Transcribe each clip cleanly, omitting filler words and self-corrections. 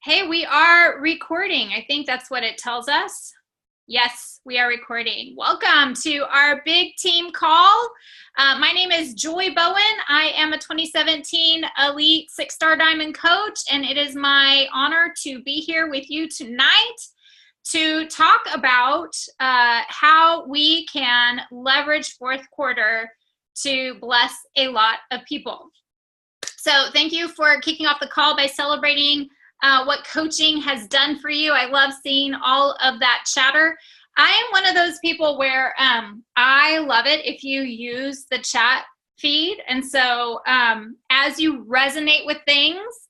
Hey, we are recording. I think that's what it tells us. Yes, we are recording. Welcome to our big team call. My name is Joy Bowen. I am a 2017 Elite 6-Star Diamond Coach, and it is my honor to be here with you tonight to talk about how we can leverage fourth quarter to bless a lot of people. So thank you for kicking off the call by celebrating what coaching has done for you. I love seeing all of that chatter. I am one of those people where I love it if you use the chat feed. And so as you resonate with things,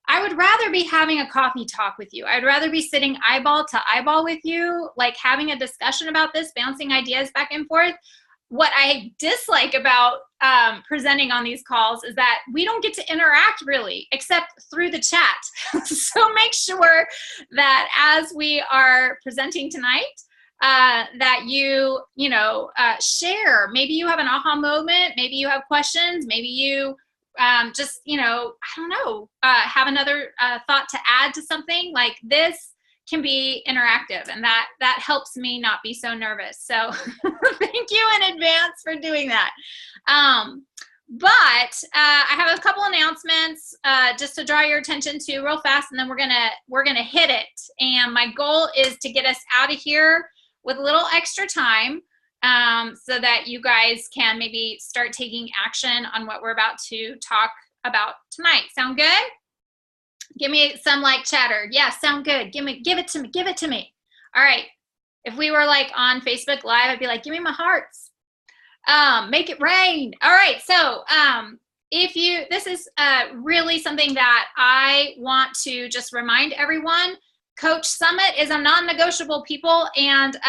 I would rather be having a coffee talk with you. I'd rather be sitting eyeball to eyeball with you, like having a discussion about this, bouncing ideas back and forth. What I dislike about presenting on these calls is that we don't get to interact really, except through the chat. So make sure that as we are presenting tonight, that you share. Maybe you have an aha moment. Maybe you have questions. Maybe you just, I don't know, have another thought to add to something like this. Can be interactive, and that helps me not be so nervous. So thank you in advance for doing that. But I have a couple announcements just to draw your attention to real fast, and then we're gonna hit it. And my goal is to get us out of here with a little extra time so that you guys can maybe start taking action on what we're about to talk about tonight. Sound good? Give me some like chatter. Yeah, sound good. Give it to me. All right. If we were like on Facebook Live, I'd be like, give me my hearts. Make it rain. All right. So this is really something that I want to just remind everyone. Coach Summit is a non-negotiable, people. And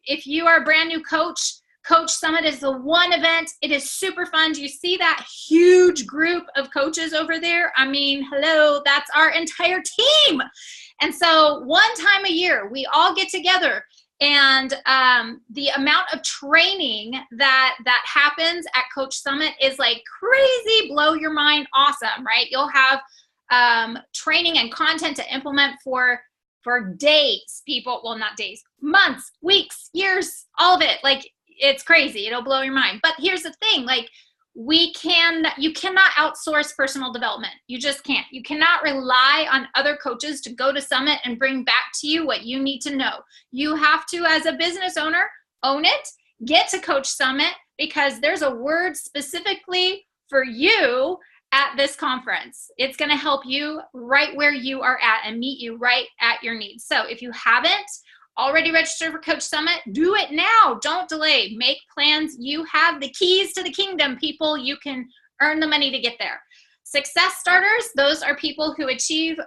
if you are a brand new coach, Coach Summit is the one event. It is super fun. Do you see that huge group of coaches over there? I mean, hello, that's our entire team. And so one time a year, we all get together, and the amount of training that happens at Coach Summit is like crazy, blow your mind, awesome, right? You'll have training and content to implement for days, people. Well, not days, months, weeks, years, all of it. Like, it's crazy. It'll blow your mind. But here's the thing, like you cannot outsource personal development. You just can't. You cannot rely on other coaches to go to Summit and bring back to you what you need to know. You have to, as a business owner, own it, get to Coach Summit, because there's a word specifically for you at this conference. It's going to help you right where you are at and meet you right at your needs. So if you haven't already registered for Coach Summit, do it now. Don't delay. Make plans. You have the keys to the kingdom, people. You can earn the money to get there. Success starters, those are people who achieve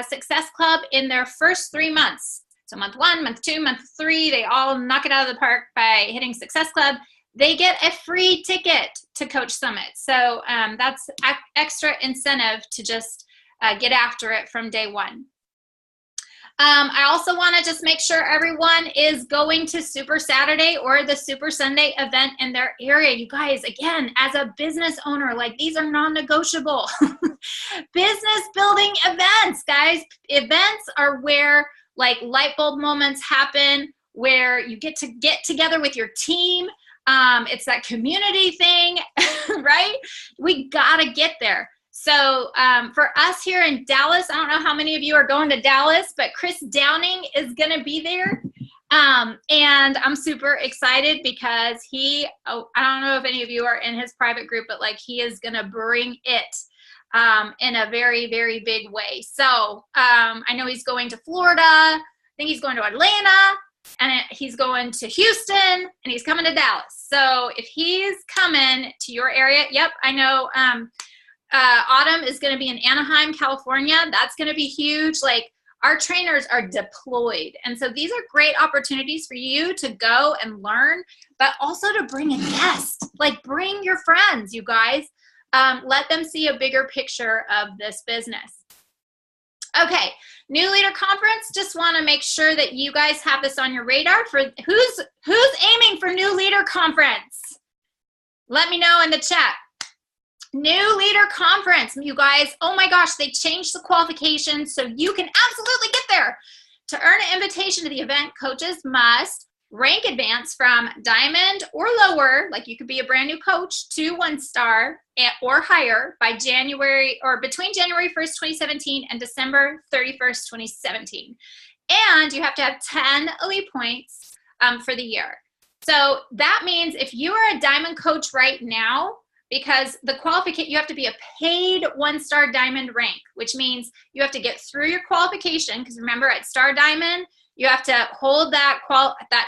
Success Club in their first 3 months. So month 1, month 2, month 3, they all knock it out of the park by hitting Success Club. They get a free ticket to Coach Summit. So that's extra incentive to just get after it from day one. I also want to just make sure everyone is going to Super Saturday or the Super Sunday event in their area. You guys, again, as a business owner, like, these are non-negotiable. Business building events, guys. Events are where like light bulb moments happen, where you get together with your team. It's that community thing, right? We gotta get there. So for us here in Dallas, I don't know how many of you are going to Dallas, but Chris Downing is going to be there. And I'm super excited because I don't know if any of you are in his private group, but like, he is going to bring it in a very, very big way. So I know he's going to Florida. I think he's going to Atlanta, and he's going to Houston, and he's coming to Dallas. So if he's coming to your area, yep, I know. Autumn is going to be in Anaheim, California. That's going to be huge. Like, our trainers are deployed. And so these are great opportunities for you to go and learn, but also to bring a guest. Like, bring your friends, you guys. Let them see a bigger picture of this business. Okay, New Leader Conference. Just want to make sure that you guys have this on your radar. For who's aiming for New Leader Conference? Let me know in the chat. New leader conference, you guys. Oh my gosh, they changed the qualifications so you can absolutely get there. To earn an invitation to the event, coaches must rank advance from diamond or lower, like you could be a brand new coach, to 1-star or higher by January or between January 1st, 2017 and December 31st, 2017. And you have to have 10 elite points for the year. So that means if you are a diamond coach right now, because the qualification, you have to be a paid 1-star diamond rank, which means you have to get through your qualification. Because remember, at Star Diamond, you have to hold that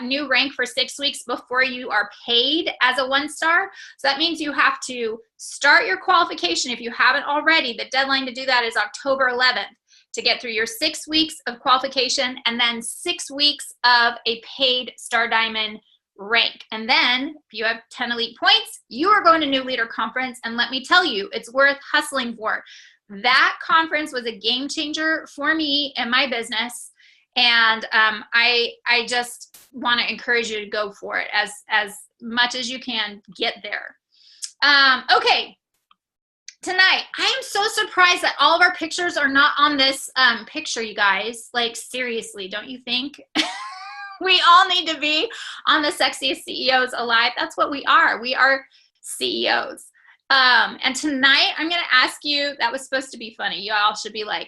new rank for 6 weeks before you are paid as a 1-star. So that means you have to start your qualification if you haven't already. The deadline to do that is October 11th to get through your 6 weeks of qualification and then 6 weeks of a paid Star Diamond rank. And then if you have 10 elite points, you are going to New Leader Conference. And let me tell you, it's worth hustling for. That conference was a game changer for me and my business. And I just want to encourage you to go for it as much as you can. Get there. Okay. Tonight, I am so surprised that all of our pictures are not on this picture, you guys. Like, seriously, don't you think? We all need to be on the Sexiest CEOs Alive. That's what we are. We are CEOs. And tonight, I'm going to ask you, that was supposed to be funny. You all should be like,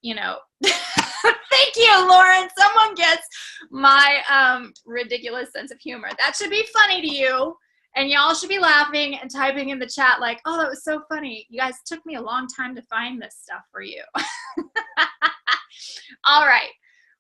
you know, thank you, Lauren. Someone gets my ridiculous sense of humor. That should be funny to you. And y'all should be laughing and typing in the chat like, oh, that was so funny. You guys took me a long time to find this stuff for you. All right.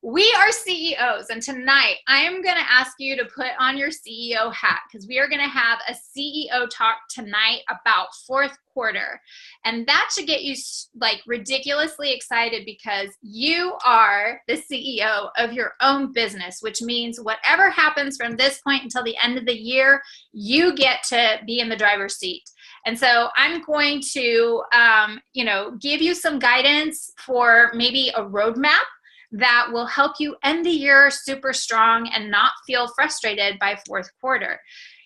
We are CEOs, and tonight I am going to ask you to put on your CEO hat because we are going to have a CEO talk tonight about fourth quarter. And that should get you like ridiculously excited because you are the CEO of your own business, which means whatever happens from this point until the end of the year, you get to be in the driver's seat. And so I'm going to, you know, give you some guidance for maybe a roadmap that will help you end the year super strong and not feel frustrated by fourth quarter.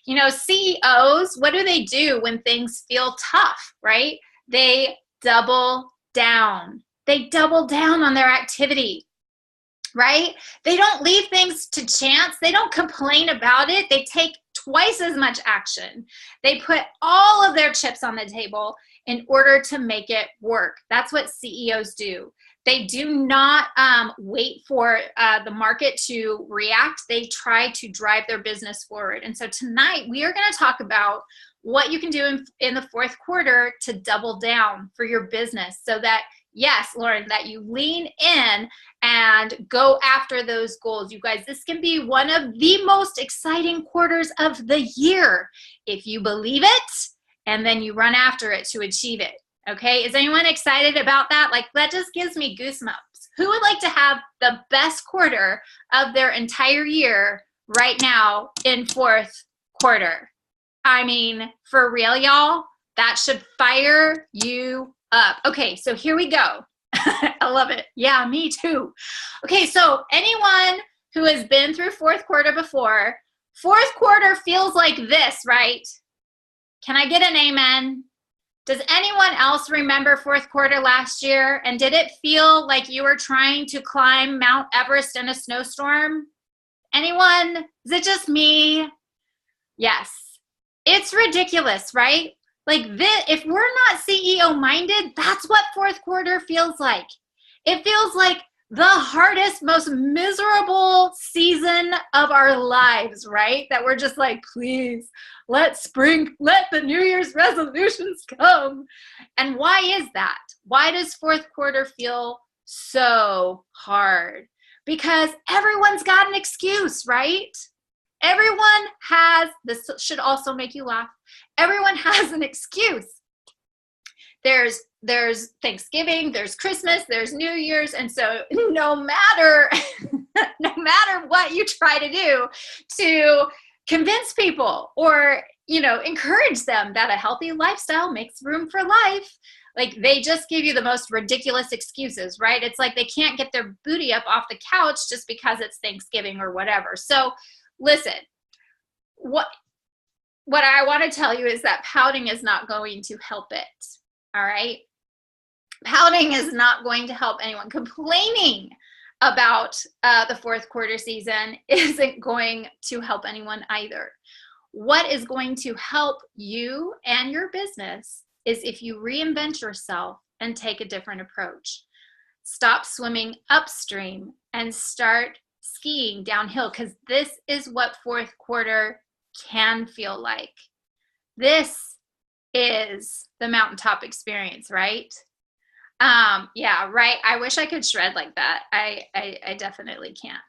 You know, CEOs, what do they do when things feel tough, right? They double down. They double down on their activity, right? They don't leave things to chance. They don't complain about it. They take twice as much action. They put all of their chips on the table in order to make it work. That's what CEOs do. They do not wait for the market to react. They try to drive their business forward. And so tonight we are going to talk about what you can do in the fourth quarter to double down for your business so that, yes, Lauren, that you lean in and go after those goals. You guys, this can be one of the most exciting quarters of the year if you believe it and then you run after it to achieve it. Okay, is anyone excited about that? Like, that just gives me goosebumps. Who would like to have the best quarter of their entire year right now in fourth quarter? I mean, for real, y'all, that should fire you up. Okay, so here we go. I love it. Yeah, me too. Okay, so anyone who has been through fourth quarter before, fourth quarter feels like this, right? Can I get an amen? Does anyone else remember fourth quarter last year? And did it feel like you were trying to climb Mount Everest in a snowstorm? Anyone? Is it just me? Yes. It's ridiculous, right? Like this, if we're not CEO minded, that's what fourth quarter feels like. It feels like the hardest, most miserable season of our lives, right? That we're just like, please, let the New Year's resolutions come. And why is that? Why does fourth quarter feel so hard? Because everyone's got an excuse, right? Everyone has, this should also make you laugh. Everyone has an excuse. There's Thanksgiving, there's Christmas, there's New Year's, and so no matter what you try to do to convince people or, you know, encourage them that a healthy lifestyle makes room for life, like they just give you the most ridiculous excuses, right? It's like they can't get their booty up off the couch just because it's Thanksgiving or whatever. So listen, what I want to tell you is that pouting is not going to help it. All right. Pouting is not going to help anyone. Complaining about the fourth quarter season isn't going to help anyone either. What is going to help you and your business is if you reinvent yourself and take a different approach. Stop swimming upstream and start skiing downhill, because this is what fourth quarter can feel like. This is the mountaintop experience, right? Yeah, right. I wish I could shred like that. I definitely can't.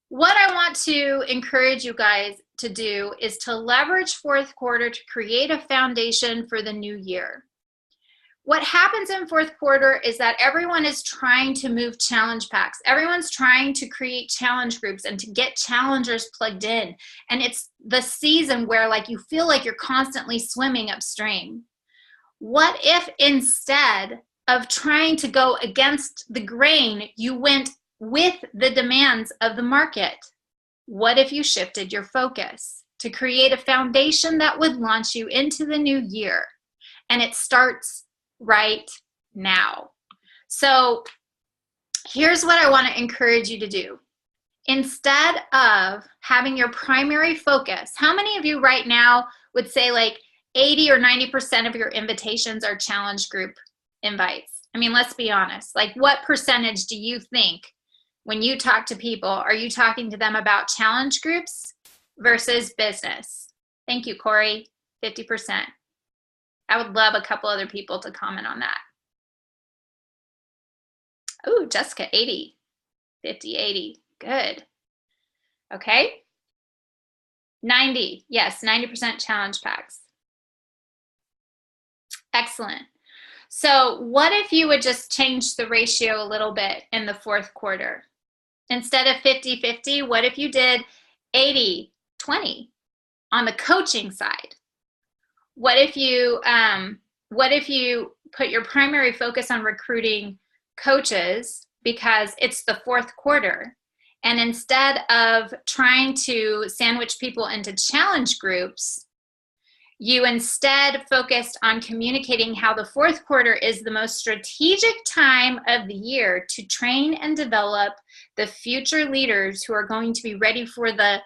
What I want to encourage you guys to do is to leverage fourth quarter to create a foundation for the new year. What happens in fourth quarter is that everyone is trying to move challenge packs. Everyone's trying to create challenge groups and to get challengers plugged in. And it's the season where like you feel like you're constantly swimming upstream. What if instead of trying to go against the grain, you went with the demands of the market? What if you shifted your focus to create a foundation that would launch you into the new year? And it starts right now. So here's what I want to encourage you to do. Instead of having your primary focus, how many of you right now would say like 80 or 90% of your invitations are challenge group invites? I mean, let's be honest. Like, what percentage do you think when you talk to people, are you talking to them about challenge groups versus business? Thank you, Corey. 50%. I would love a couple other people to comment on that. Oh, Jessica, 80. 50, 80. Good. Okay. 90. Yes, 90% challenge packs. Excellent. So what if you would just change the ratio a little bit in the fourth quarter? Instead of 50-50, what if you did 80-20 on the coaching side? What if you put your primary focus on recruiting coaches because it's the fourth quarter, and instead of trying to sandwich people into challenge groups, you instead focused on communicating how the fourth quarter is the most strategic time of the year to train and develop the future leaders who are going to be ready for the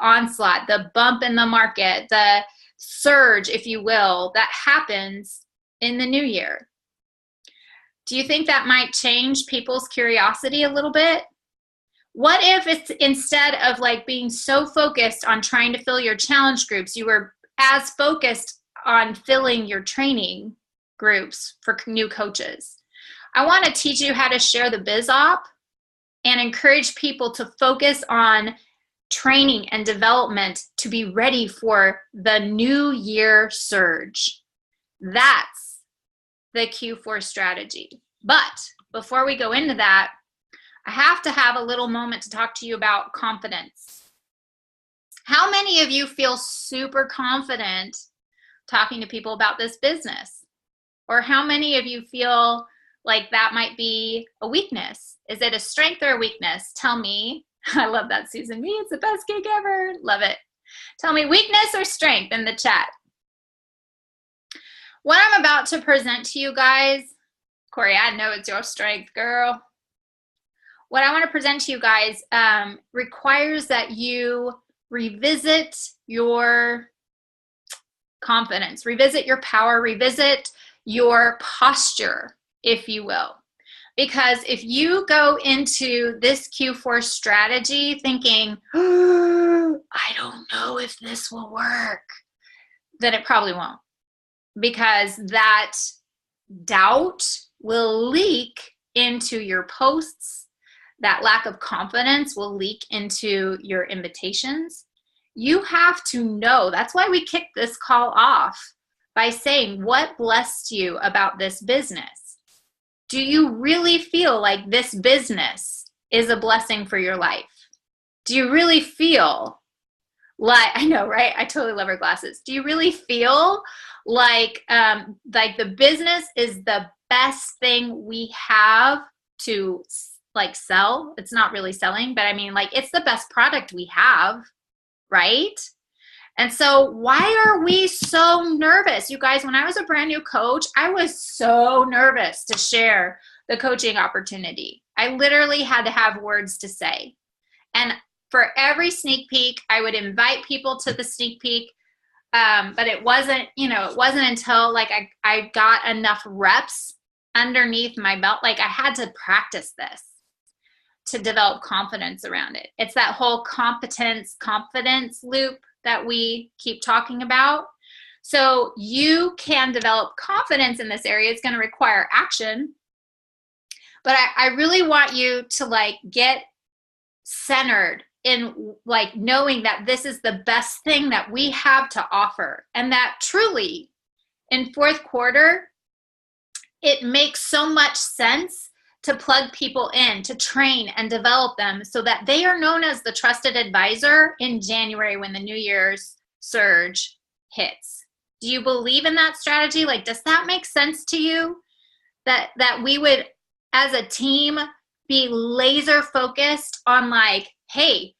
onslaught, the bump in the market, the surge, if you will, that happens in the new year. Do you think that might change people's curiosity a little bit? What if it's instead of like being so focused on trying to fill your challenge groups, you were as focused on filling your training groups for new coaches? I want to teach you how to share the biz op and encourage people to focus on training and development to be ready for the new year surge. That's the Q4 strategy. But before we go into that, I have to have a little moment to talk to you about confidence. How many of you feel super confident talking to people about this business? Or how many of you feel like that might be a weakness? Is it a strength or a weakness? Tell me. I love that, Susan. Me, it's the best gig ever. Love it. Tell me weakness or strength in the chat. What I'm about to present to you guys, Corey, I know it's your strength, girl. What I want to present to you guys requires that you revisit your confidence, revisit your power, revisit your posture, if you will. Because if you go into this Q4 strategy thinking, oh, I don't know if this will work, then it probably won't. Because that doubt will leak into your posts. That lack of confidence will leak into your invitations. You have to know. That's why we kicked this call off by saying, what blessed you about this business? Do you really feel like this business is a blessing for your life? Do you really feel like, I know, right? I totally love her glasses. Do you really feel like the business is the best thing we have to like sell? It's not really selling, but I mean, like, it's the best product we have, right? And so why are we so nervous? You guys, when I was a brand new coach, I was so nervous to share the coaching opportunity. I literally had to have words to say. And for every sneak peek, I would invite people to the sneak peek. But it wasn't until like I got enough reps underneath my belt. Like I had to practice this to develop confidence around it. It's that whole confidence loop that we keep talking about. So you can develop confidence in this area. It's going to require action. But I really want you to like get centered in like knowing that this is the best thing that we have to offer. And that truly in fourth quarter, it makes so much sense to plug people in, to train and develop them so that they are known as the trusted advisor in January when the New Year's surge hits. Do you believe in that strategy? Like, does that make sense to you? That we would, as a team, be laser focused on like, hey,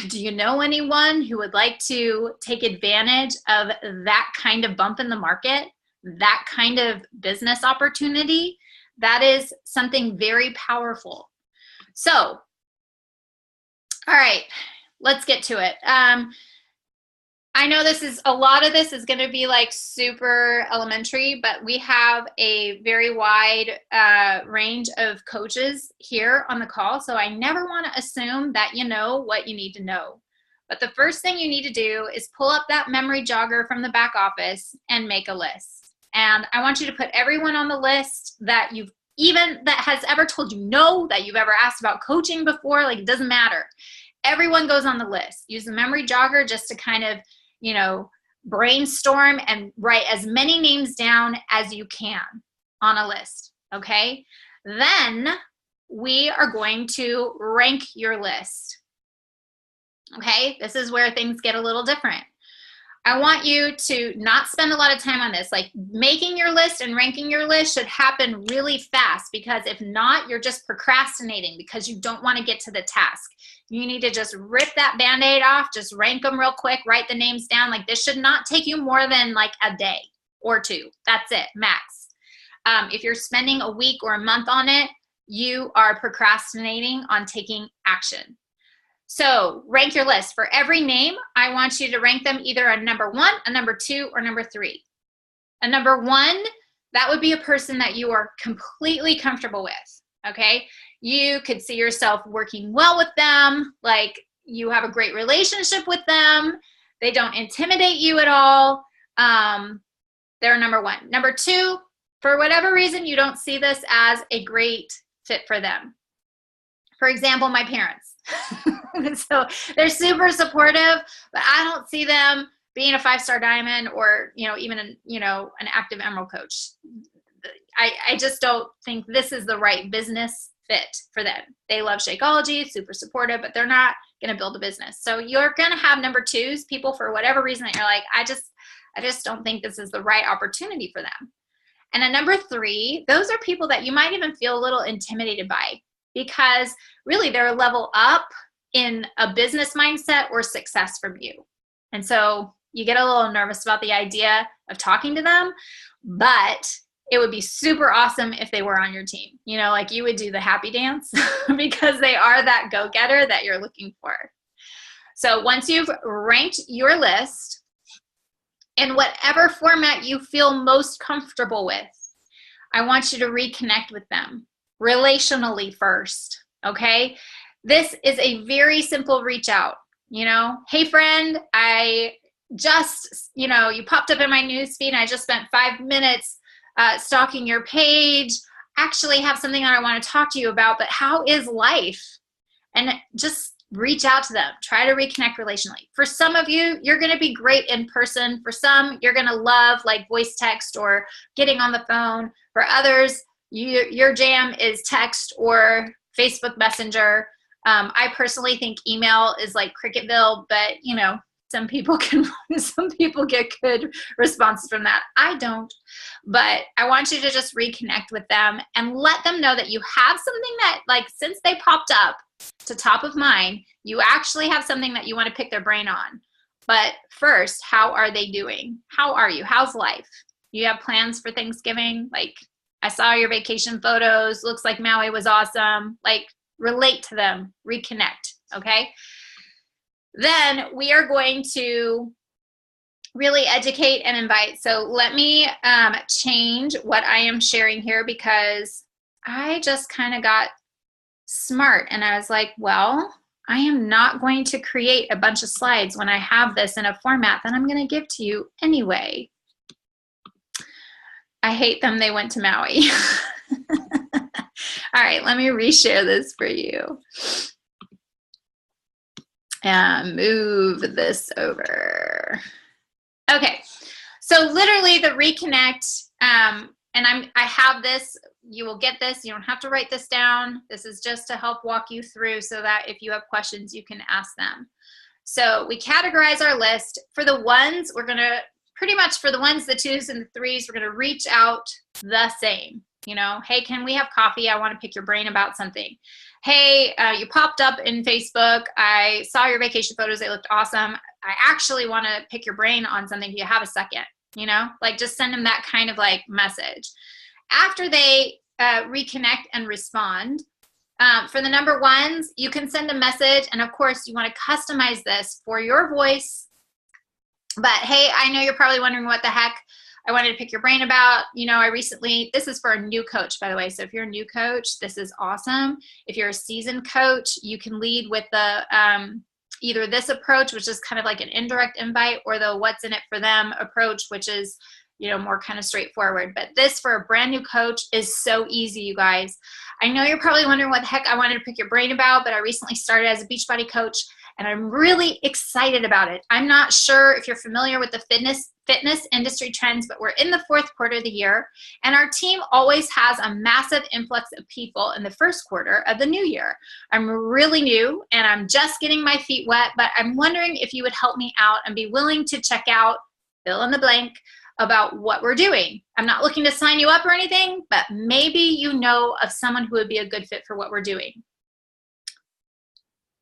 do you know anyone who would like to take advantage of that kind of bump in the market, that kind of business opportunity? That is something very powerful. So, all right, let's get to it. I know a lot of this is going to be like super elementary, but we have a very wide range of coaches here on the call. So I never want to assume that you know what you need to know. But the first thing you need to do is pull up that memory jogger from the back office and make a list. And I want you to put everyone on the list that has ever told you no, that you've ever asked about coaching before. Like, it doesn't matter. Everyone goes on the list. Use the memory jogger just to kind of, brainstorm and write as many names down as you can on a list. Okay. Then we are going to rank your list. Okay. This is where things get a little different. I want you to not spend a lot of time on this. Like, making your list and ranking your list should happen really fast, because if not, you're just procrastinating because you don't want to get to the task. You need to just rip that Band-Aid off, just rank them real quick, write the names down. Like, this should not take you more than like a day or two. That's it, max. If you're spending a week or a month on it, you are procrastinating on taking action. So rank your list. For every name, I want you to rank them either a number 1, a number 2, or number 3. A number 1, that would be a person that you are completely comfortable with, okay? You could see yourself working well with them, like you have a great relationship with them. They don't intimidate you at all. They're number 1. Number 2, for whatever reason, you don't see this as a great fit for them. For example, my parents. So they're super supportive, but I don't see them being a 5-star diamond or, even an active emerald coach. I just don't think this is the right business fit for them. They love Shakeology, super supportive, but they're not going to build a business. So you're going to have number 2s, people for whatever reason that you're like, I just don't think this is the right opportunity for them. And a number 3, those are people that you might even feel a little intimidated by, because really they're a level up in a business mindset or success from you. And so you get a little nervous about the idea of talking to them, but it would be super awesome if they were on your team. Like you would do the happy dance because they are that go-getter that you're looking for. So once you've ranked your list in whatever format you feel most comfortable with, I want you to reconnect with them relationally first, okay? This is a very simple reach out, hey friend, I just, you popped up in my newsfeed and I just spent 5 minutes stalking your page. Actually have something that I want to talk to you about, but how is life? And just reach out to them, try to reconnect relationally. For some of you, you're going to be great in person. For some, you're going to love like voice text or getting on the phone. For others, your jam is text or Facebook Messenger. I personally think email is like Cricketville, but some people get good responses from that. I don't, but I want you to just reconnect with them and let them know that you have something that, like, since they popped up to top of mind, you actually have something that you want to pick their brain on. But first, how are they doing? How are you? How's life? You have plans for Thanksgiving? Like, I saw your vacation photos. Looks like Maui was awesome. Like, relate to them, reconnect, okay? Then we are going to really educate and invite. So let me change what I am sharing here, because I just kind of got smart and I was like, well, I am not going to create a bunch of slides when I have this in a format that I'm going to give to you anyway. I hate them. They went to Maui. All right, let me reshare this for you. And move this over. Okay, so literally the reconnect, and I have this, you will get this, you don't have to write this down. This is just to help walk you through so that if you have questions, you can ask them. So we categorize our list. For the ones, we're gonna, pretty much for the ones, the twos and the threes, we're gonna reach out the same. You know, hey, can we have coffee? I wanna pick your brain about something. Hey, you popped up in Facebook. I saw your vacation photos. They looked awesome. I actually want to pick your brain on something. Do you have a second? You know, like just send them that kind of like message. After they reconnect and respond, for the number ones, you can send a message. And of course, you want to customize this for your voice. But hey, I know you're probably wondering what the heck I wanted to pick your brain about. You know, I recently, this is for a new coach, by the way. So if you're a new coach, this is awesome. If you're a seasoned coach, you can lead with the either this approach, which is kind of like an indirect invite, or the what's in it for them approach, which is, you know, more kind of straightforward. But this for a brand new coach is so easy, you guys. I know you're probably wondering what the heck I wanted to pick your brain about, but I recently started as a Beachbody coach and I'm really excited about it. I'm not sure if you're familiar with the fitness industry trends, but we're in the fourth quarter of the year, and our team always has a massive influx of people in the first quarter of the new year. I'm really new and I'm just getting my feet wet, but I'm wondering if you would help me out and be willing to check out, fill in the blank, about what we're doing. I'm not looking to sign you up or anything, but maybe you know of someone who would be a good fit for what we're doing.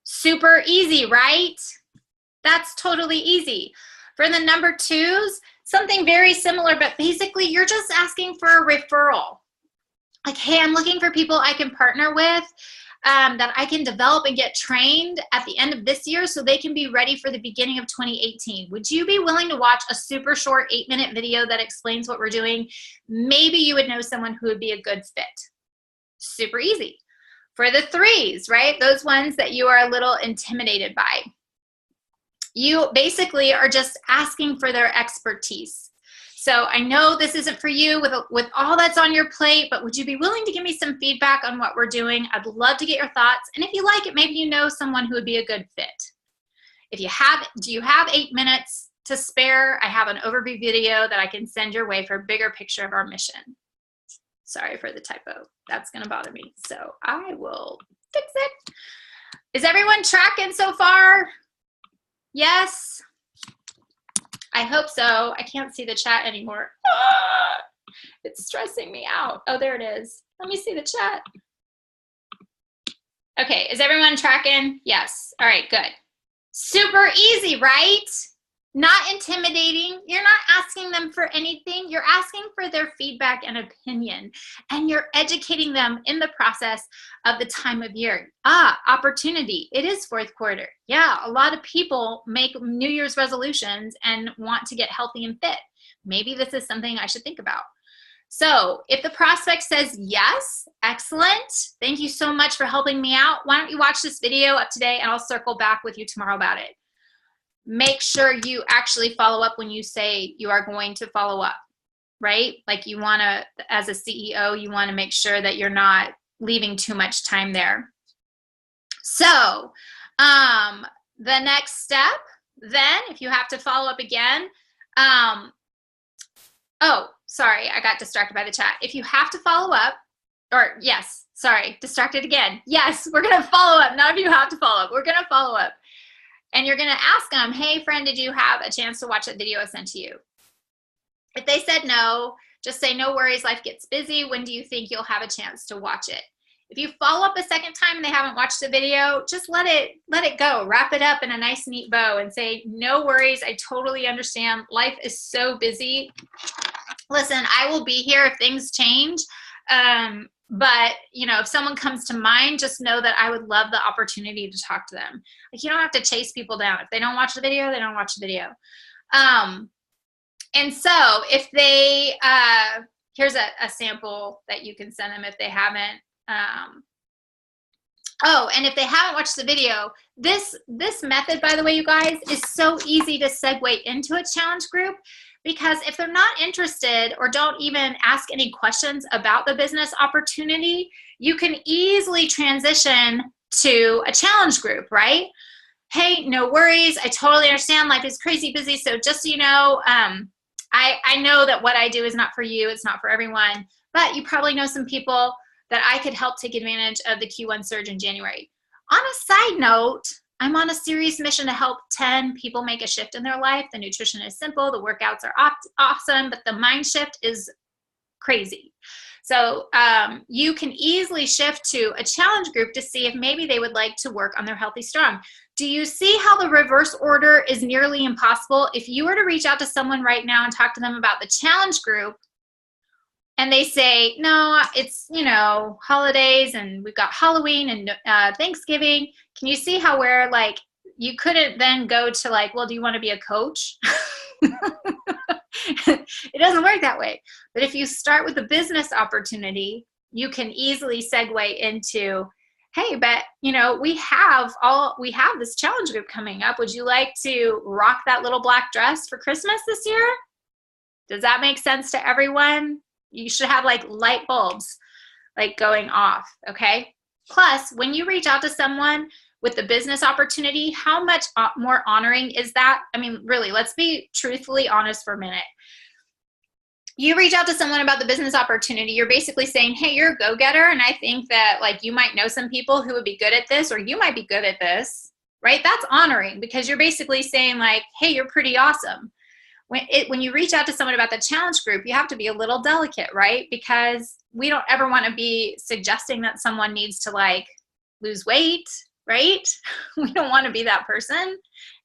Super easy, right? That's totally easy. For the number twos, something very similar, but basically you're just asking for a referral. Like, hey, I'm looking for people I can partner with, that I can develop and get trained at the end of this year so they can be ready for the beginning of 2018. Would you be willing to watch a super short 8-minute video that explains what we're doing? Maybe you would know someone who would be a good fit. Super easy. For the threes, right? Those ones that you are a little intimidated by. You basically are just asking for their expertise. So I know this isn't for you with all that's on your plate, but would you be willing to give me some feedback on what we're doing? I'd love to get your thoughts. And if you like it, maybe you know someone who would be a good fit. If you have, do you have 8 minutes to spare? I have an overview video that I can send your way for a bigger picture of our mission. Sorry for the typo. That's going to bother me. So I will fix it. Is everyone tracking so far? Yes? I hope so. I can't see the chat anymore. Ah, it's stressing me out. Oh, there it is. Let me see the chat. Okay, is everyone tracking? Yes. All right, good. Super easy, right? Not intimidating. You're not asking them for anything. You're asking for their feedback and opinion, and you're educating them in the process of the time of year. Opportunity. It is fourth quarter. Yeah, a lot of people make New Year's resolutions and want to get healthy and fit. Maybe this is something I should think about. So if the prospect says yes, excellent. Thank you so much for helping me out. Why don't you watch this video up today and I'll circle back with you tomorrow about it. Make sure you actually follow up when you say you are going to follow up, right? Like you want to, as a CEO, you want to make sure that you're not leaving too much time there. So the next step then, if you have to follow up again, oh, sorry, I got distracted by the chat. If you have to follow up, or yes, sorry, distracted again. Yes, we're going to follow up. Not if you have to follow up. We're going to follow up. And you're going to ask them, hey, friend, did you have a chance to watch that video I sent to you? If they said no, just say, no worries, life gets busy. When do you think you'll have a chance to watch it? If you follow up a second time and they haven't watched the video, just let it go. Wrap it up in a nice, neat bow and say, no worries. I totally understand. Life is so busy. Listen, I will be here if things change. But, you know, if someone comes to mind, just know that I would love the opportunity to talk to them. Like, you don't have to chase people down. If they don't watch the video, they don't watch the video. And so if they, here's a sample that you can send them if they haven't. Oh, and if they haven't watched the video, this method, by the way, you guys, is so easy to segue into a challenge group, because if they're not interested or don't even ask any questions about the business opportunity, you can easily transition to a challenge group, right? Hey, no worries. I totally understand. Life is crazy busy. So just so you know, I know that what I do is not for you. It's not for everyone, but you probably know some people that I could help take advantage of the Q1 surge in January. On a side note, I'm on a serious mission to help 10 people make a shift in their life. The nutrition is simple, the workouts are awesome, but the mind shift is crazy. So you can easily shift to a challenge group to see if maybe they would like to work on their healthy strong. Do you see how the reverse order is nearly impossible? If you were to reach out to someone right now and talk to them about the challenge group, and they say, no, it's, you know, holidays and we've got Halloween and Thanksgiving. Can you see how we're like, you couldn't then go to like, well, do you want to be a coach? It doesn't work that way. But if you start with a business opportunity, you can easily segue into, hey, but you know, we have this challenge group coming up. Would you like to rock that little black dress for Christmas this year? Does that make sense to everyone? You should have like light bulbs like going off, okay? Plus, when you reach out to someone with the business opportunity, how much more honoring is that? I mean, really, let's be truthfully honest for a minute. You reach out to someone about the business opportunity, you're basically saying, hey, you're a go-getter, and I think that like you might know some people who would be good at this, or you might be good at this, right? That's honoring, because you're basically saying like, hey, you're pretty awesome. When you reach out to someone about the challenge group, you have to be a little delicate, right? Because we don't ever want to be suggesting that someone needs to like lose weight, right? We don't want to be that person.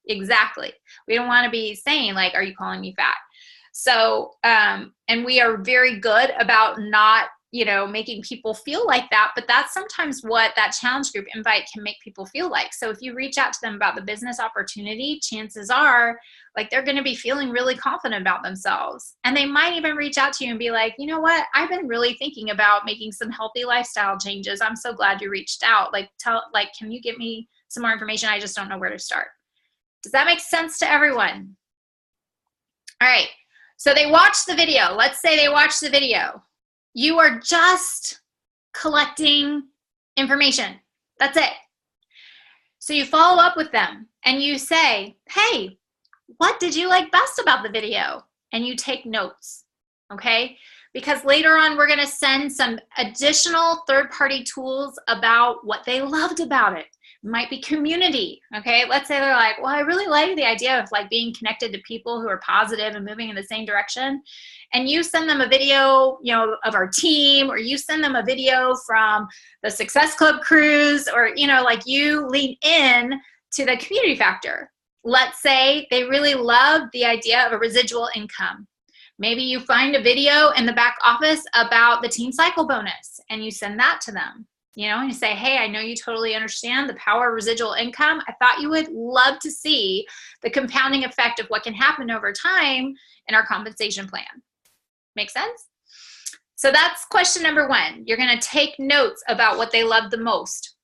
Exactly. We don't want to be saying like, are you calling me fat? So, and we are very good about not, you know, making people feel like that, but that's sometimes what that challenge group invite can make people feel like. So if you reach out to them about the business opportunity, chances are like they're going to be feeling really confident about themselves. And they might even reach out to you and be like, you know what, I've been really thinking about making some healthy lifestyle changes. I'm so glad you reached out. Like, can you give me some more information? I just don't know where to start. Does that make sense to everyone? All right. So they watched the video. Let's say they watched the video. You are just collecting information. That's it. So you follow up with them and you say, hey, what did you like best about the video? And you take notes, okay? Because later on, we're going to send some additional third-party tools about what they loved about it. It might be community, okay? Let's say they're like, well, I really like the idea of like being connected to people who are positive and moving in the same direction. And you send them a video, you know, of our team, or you send them a video from the Success Club cruise, or, you know, like you lean in to the community factor. Let's say they really love the idea of a residual income. Maybe you find a video in the back office about the teen cycle bonus and you send that to them. You know, and you say, hey, I know you totally understand the power of residual income. I thought you would love to see the compounding effect of what can happen over time in our compensation plan. Make sense? So that's question number one. You're going to take notes about what they love the most.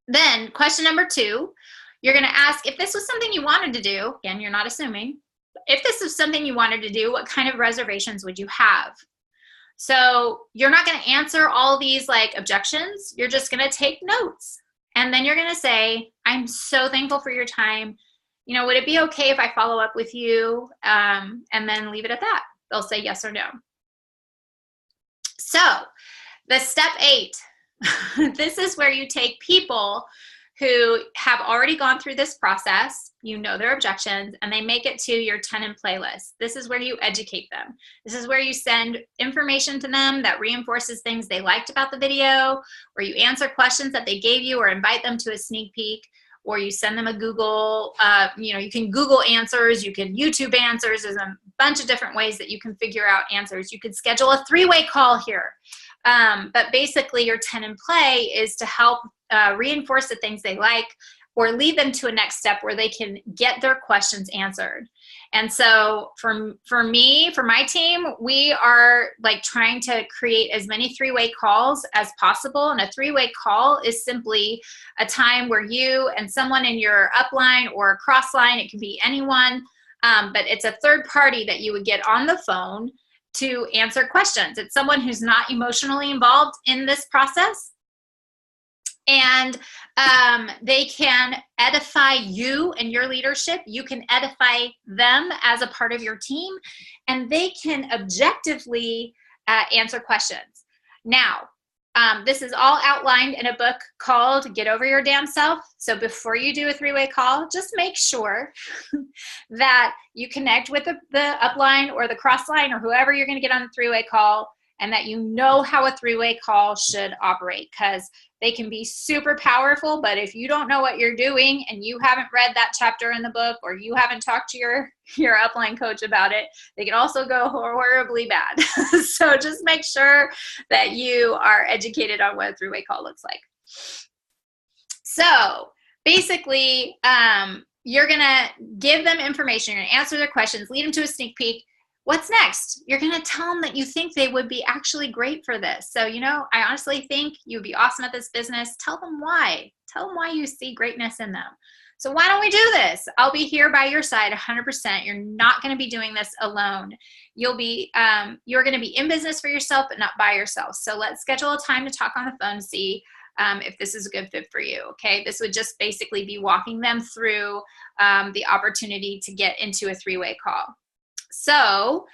Then question number two, you're going to ask if this was something you wanted to do. Again, you're not assuming. If this was something you wanted to do, what kind of reservations would you have? So you're not going to answer all these like objections. You're just going to take notes. And then you're going to say, I'm so thankful for your time. You know, would it be okay if I follow up with you? And then leave it at that. They'll say yes or no. So the step 8, this is where you take people who have already gone through this process, you know their objections, and they make it to your 10 in playlist. This is where you educate them. This is where you send information to them that reinforces things they liked about the video, or you answer questions that they gave you, or invite them to a sneak peek, or you send them a Google, you can Google answers, you can YouTube answers. There's a bunch of different ways that you can figure out answers. You could schedule a 3-way call here. But basically your 10 in play is to help reinforce the things they like, or lead them to a next step where they can get their questions answered. And so for me, for my team, we are like trying to create as many 3-way calls as possible. And a 3-way call is simply a time where you and someone in your upline or cross line, it can be anyone, but it's a third party that you would get on the phone to answer questions. It's someone who's not emotionally involved in this process. And they can edify you and your leadership. You can edify them as a part of your team, and they can objectively answer questions. Now, this is all outlined in a book called Get Over Your Damn Self. So before you do a 3-way call, just make sure that you connect with the upline or the cross line or whoever you're going to get on the 3-way call, and that you know how a 3-way call should operate, because they can be super powerful, but if you don't know what you're doing and you haven't read that chapter in the book, or you haven't talked to your upline coach about it, they can also go horribly bad. So just make sure that you are educated on what a 3-way call looks like. So basically, you're gonna give them information, you're gonna answer their questions, lead them to a sneak peek. What's next? You're going to tell them that you think they would be actually great for this. So, I honestly think you would be awesome at this business. Tell them why. Tell them why you see greatness in them. So why don't we do this? I'll be here by your side 100%. You're not going to be doing this alone. You're going to be in business for yourself, but not by yourself. So let's schedule a time to talk on the phone to see if this is a good fit for you. Okay. This would just basically be walking them through the opportunity to get into a 3-way call. So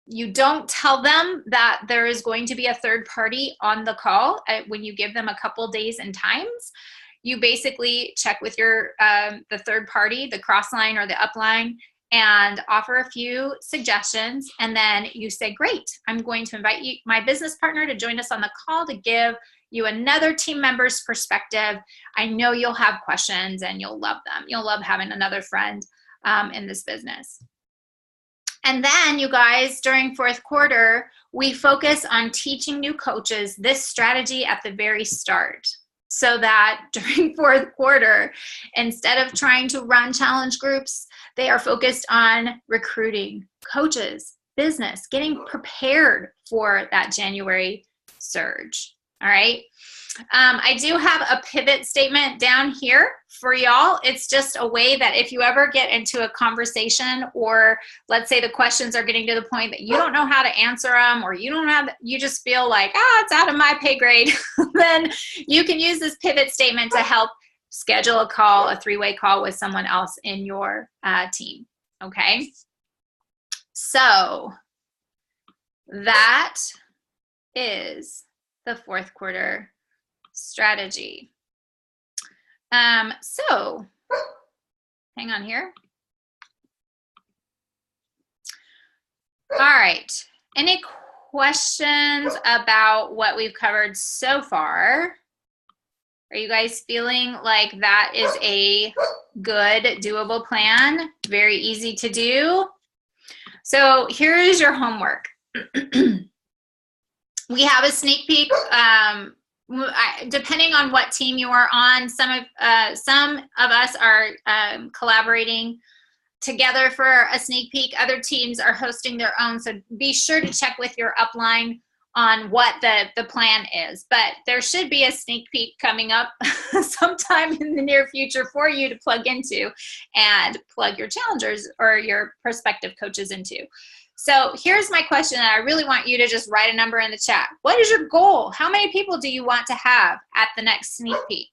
you don't tell them that there is going to be a third party on the call when you give them a couple days and times. You basically check with the third party, the cross line or the upline, and offer a few suggestions. And then you say, great, I'm going to invite my business partner to join us on the call to give you another team member's perspective. I know you'll have questions and you'll love them. You'll love having another friend in this business. And then, you guys, during 4th quarter, we focus on teaching new coaches this strategy at the very start, so that during 4th quarter, instead of trying to run challenge groups, they are focused on recruiting coaches, business, getting prepared for that January surge. All right. I do have a pivot statement down here for y'all. It's just a way that if you ever get into a conversation, or let's say the questions are getting to the point that you don't know how to answer them, or you just feel like, it's out of my pay grade, then you can use this pivot statement to help schedule a call, a 3-way call with someone else in your team. Okay. So that is the 4th quarter strategy. So hang on here. All right. Any questions about what we've covered so far? Are you guys feeling like that is a good, doable plan? Very easy to do. So here is your homework. We have a sneak peek. Depending on what team you are on, some of us are collaborating together for a sneak peek. Other teams are hosting their own. So be sure to check with your upline on what the plan is. But there should be a sneak peek coming up sometime in the near future for you to plug into and plug your challengers or your prospective coaches into. So here's my question, and I really want you to just write a number in the chat. What is your goal? How many people do you want to have at the next sneak peek?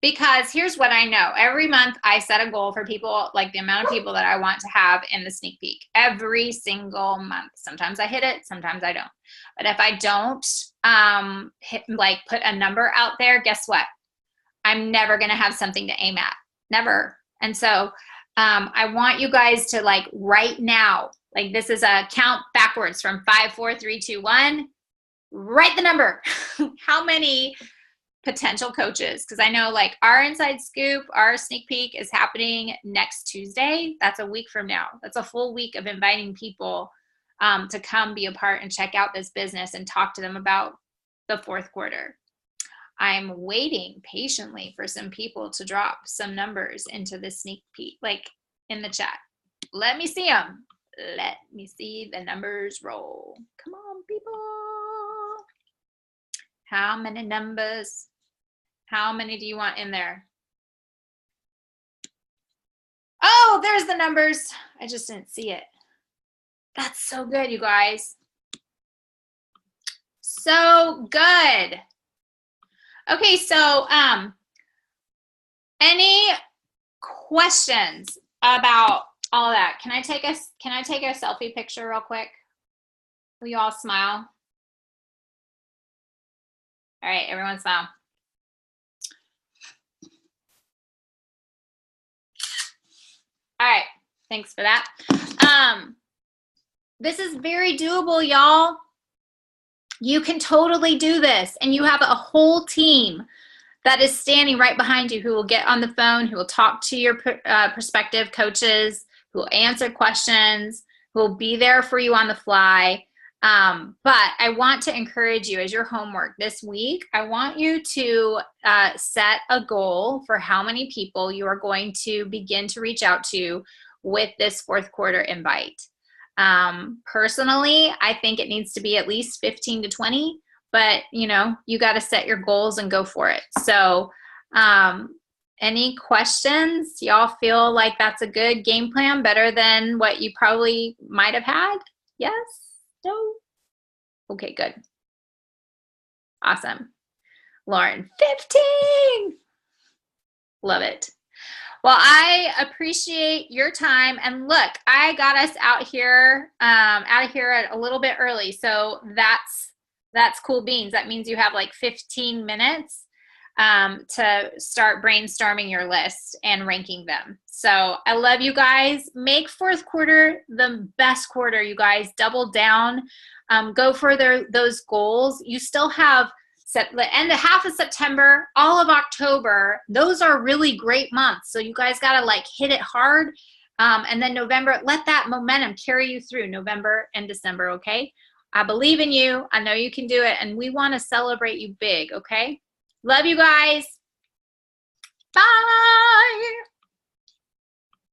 Because here's what I know. Every month I set a goal for people, like the amount of people that I want to have in the sneak peek every single month. Sometimes I hit it, sometimes I don't. But if I don't put a number out there, guess what? I'm never going to have something to aim at. Never. And so I want you guys to, like, right now, like, this is a count backwards from 5, 4, 3, 2, 1. Write the number. How many potential coaches? Because I know, like, our inside scoop, our sneak peek is happening next Tuesday. That's a week from now. That's a full week of inviting people to come be a part and check out this business and talk to them about the fourth quarter. I'm waiting patiently for some people to drop some numbers into the sneak peek, like in the chat. Let me see them. Let me see the numbers roll. Come on, people. How many numbers? How many do you want in there? Oh, there's the numbers. I just didn't see it. That's so good, you guys. So good. Okay, so any questions about all that? Can I take a selfie picture real quick? Will you all smile? All right, everyone smile. All right, thanks for that. This is very doable, y'all. You can totally do this, and you have a whole team that is standing right behind you who will get on the phone, who will talk to your prospective coaches, who will answer questions, who will be there for you on the fly. But I want to encourage you, as your homework this week, I want you to set a goal for how many people you are going to begin to reach out to with this fourth quarter invite. Personally, I think it needs to be at least 15 to 20, but you know, you got to set your goals and go for it. So, any questions? Y'all feel like that's a good game plan, better than what you probably might have had? Yes? No? Okay, good. Awesome. Lauren, 15! Love it. Well, I appreciate your time. And look, I got us out here a little bit early. So that's cool beans. That means you have like 15 minutes to start brainstorming your list and ranking them. So I love you guys. Make fourth quarter the best quarter, you guys. Double down. Go for those goals. You still have the end of half of September, all of October. Those are really great months. So you guys got to like hit it hard. And then November, let that momentum carry you through November and December, okay? I believe in you. I know you can do it. And we want to celebrate you big, okay? Love you guys. Bye.